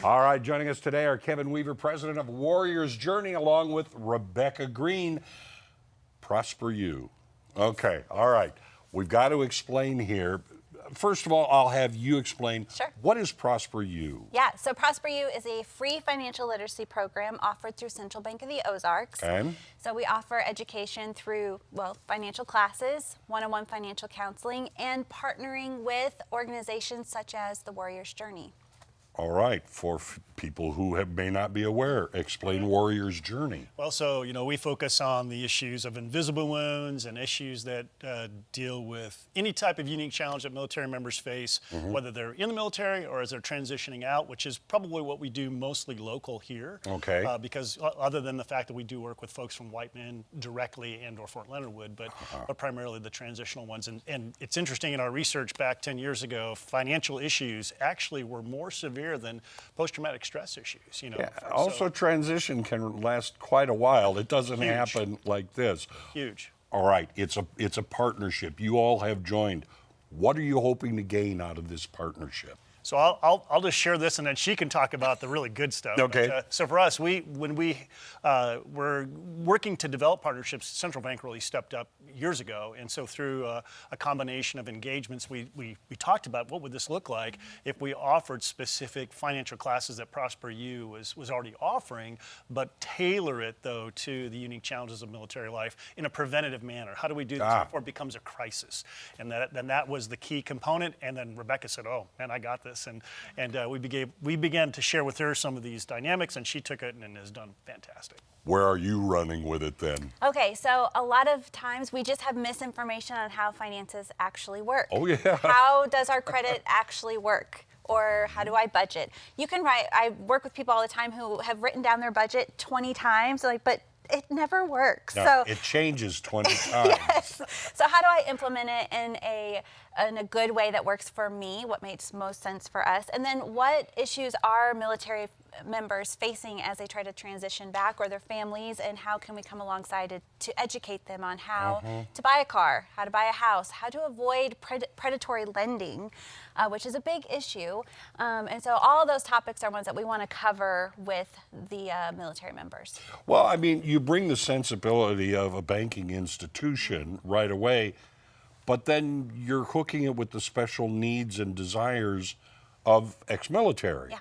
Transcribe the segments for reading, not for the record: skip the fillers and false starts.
All right, joining us today are Kevin Weaver, president of Warriors Journey, along with Rebecca Green. Prosper You. Okay, all right. We've got to explain here. First of all, I'll have you explain. Sure. What is Prosper You? Yeah, so Prosper You is a free financial literacy program offered through Central Bank of the Ozarks. Okay. So we offer education through, well, financial classes, one-on-one financial counseling, and partnering with organizations such as the Warriors Journey. All right, for people who may not be aware, explain Warriors Journey. Well, so, we focus on the issues of invisible wounds and issues that deal with any type of unique challenge that military members face, whether they're in the military or as they're transitioning out, which is probably what we do mostly local here. Okay. Because other than the fact that we do work with folks from Whiteman directly and or Fort Leonard Wood, but primarily the transitional ones. And it's interesting, in our research back 10 years ago, financial issues actually were more severe than post-traumatic stress issues. Yeah, also, transition can last quite a while. It doesn't Huge. happen like this. Huge. All right, it's a partnership. You all have joined. What are you hoping to gain out of this partnership? So I'll just share this, and then she can talk about the really good stuff. Okay. But, so for us, when we were working to develop partnerships, Central Bank really stepped up years ago, and so through a combination of engagements, we talked about what would this look like if we offered specific financial classes that Prosper You was already offering, but tailor it though to the unique challenges of military life in a preventative manner. How do we do this before it becomes a crisis? And that was the key component. And then Rebecca said, "Oh man, I got this." And we began to share with her some of these dynamics, and she took it and has done fantastic. Where are you running with it then? Okay, so a lot of times we just have misinformation on how finances actually work. Oh, yeah. How does our credit actually work? Or how do I budget? You can write, I work with people all the time who have written down their budget 20 times, but it never works. No, so it changes 20 times. Yes. So how do I implement it in a good way that works for me? What makes most sense for us? And then what issues are military members facing as they try to transition back, or their families, and how can we come alongside to educate them on how to buy a car, how to buy a house, how to avoid predatory lending, which is a big issue. And so all of those topics are ones that we want to cover with the military members. Well, I mean, you bring the sensibility of a banking institution right away, but then you're hooking it with the special needs and desires of ex-military. Yeah.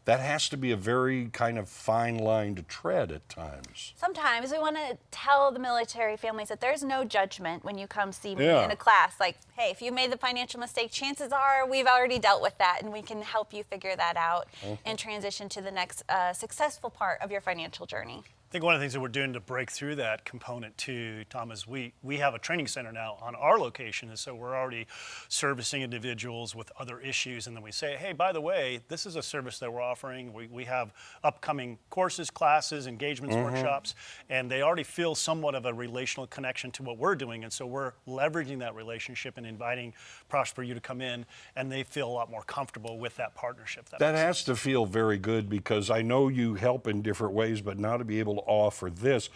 That has to be a very kind of fine line to tread at times. Sometimes we want to tell the military families that there's no judgment when you come see me Yeah. in a class. Like, hey, if you made the financial mistake, chances are we've already dealt with that, and we can help you figure that out and transition to the next successful part of your financial journey. I think one of the things that we're doing to break through that component too, Tom, is we have a training center now on our location, and so we're already servicing individuals with other issues, and then we say, hey, by the way, this is a service that we're offering. We have upcoming courses, classes, engagements, workshops, and they already feel somewhat of a relational connection to what we're doing, and so we're leveraging that relationship and inviting Prosper You to come in, and they feel a lot more comfortable with that partnership. That has to feel very good, because I know you help in different ways, but now to be able to offer this,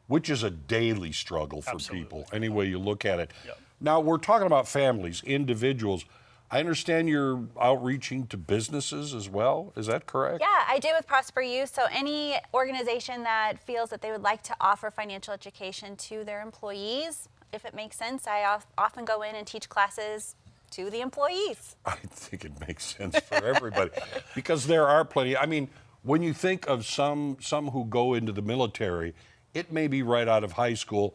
which is a daily struggle for people, any way you look at it. Yep. Now, we're talking about families, individuals. I understand you're outreaching to businesses as well. Is that correct? Yeah, I do with Prosper You. So any organization that feels that they would like to offer financial education to their employees, if it makes sense, I often go in and teach classes to the employees. I think it makes sense for everybody, because there are plenty. I mean, when you think of some who go into the military, it may be right out of high school.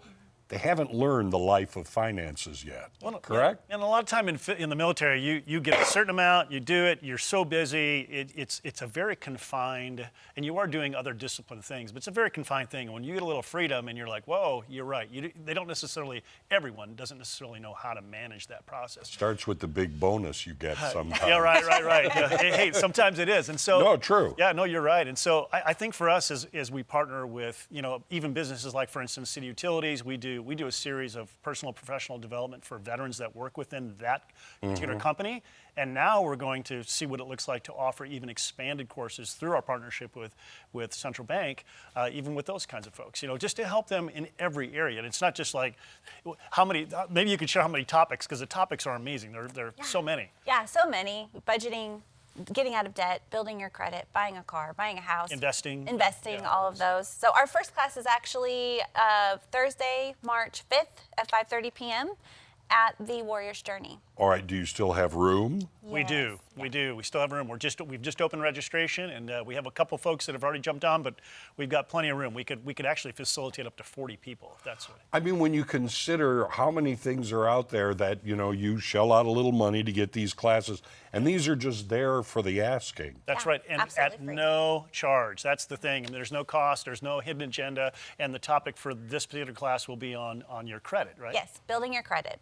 They haven't learned the life of finances yet, correct? And a lot of time in the military, you get a certain amount, you do it, you're so busy, it's a very confined, and you are doing other disciplined things, but it's a very confined thing. When you get a little freedom and you're like, whoa, you're right. They don't necessarily, everyone doesn't necessarily know how to manage that process. Starts with the big bonus you get sometimes. Yeah, right. Yeah, hey, sometimes it is. And so, no, true. Yeah, no, you're right. And so I think for us, as we partner with, even businesses like, for instance, City Utilities, we do a series of personal professional development for veterans that work within that particular company. And now we're going to see what it looks like to offer even expanded courses through our partnership with Central Bank, even with those kinds of folks, just to help them in every area. And it's not just like how many, maybe you could share how many topics, because the topics are amazing. There are so many. Yeah, so many. Budgeting, getting out of debt, building your credit, buying a car, buying a house, Investing. yeah, all of those. So our first class is actually Thursday, March 5th at 5:30 p.m. at the Warrior's Journey. All right, do you still have room? We do. We do. We still have room. We've just opened registration, and we have a couple folks that have already jumped on, but we've got plenty of room. We could actually facilitate up to 40 people if that's what. I mean, when you consider how many things are out there that, you shell out a little money to get these classes, and these are just there for the asking. That's Yeah, right, and absolutely at free. no charge. That's the thing. And there's no cost. There's no hidden agenda. And the topic for this particular class will be on your credit, right? Yes, building your credit.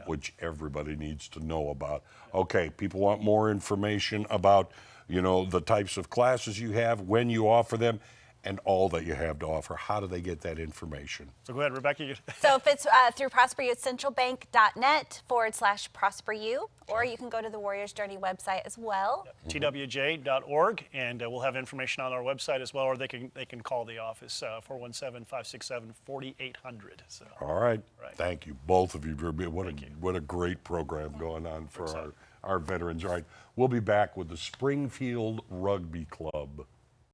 Which everybody needs to know about. Okay, people want more information about, the types of classes you have, when you offer them, and all that you have to offer. How do they get that information? So go ahead, Rebecca. So if it's through prosperu@centralbank.net/prosperu, or you can go to the Warrior's Journey website as well. twj.org, and we'll have information on our website as well, or they can call the office 417-567-4800. So All right. Right. Thank you, both of you. What a great program going on for our veterans. All right, we'll be back with the Springfield Rugby Club.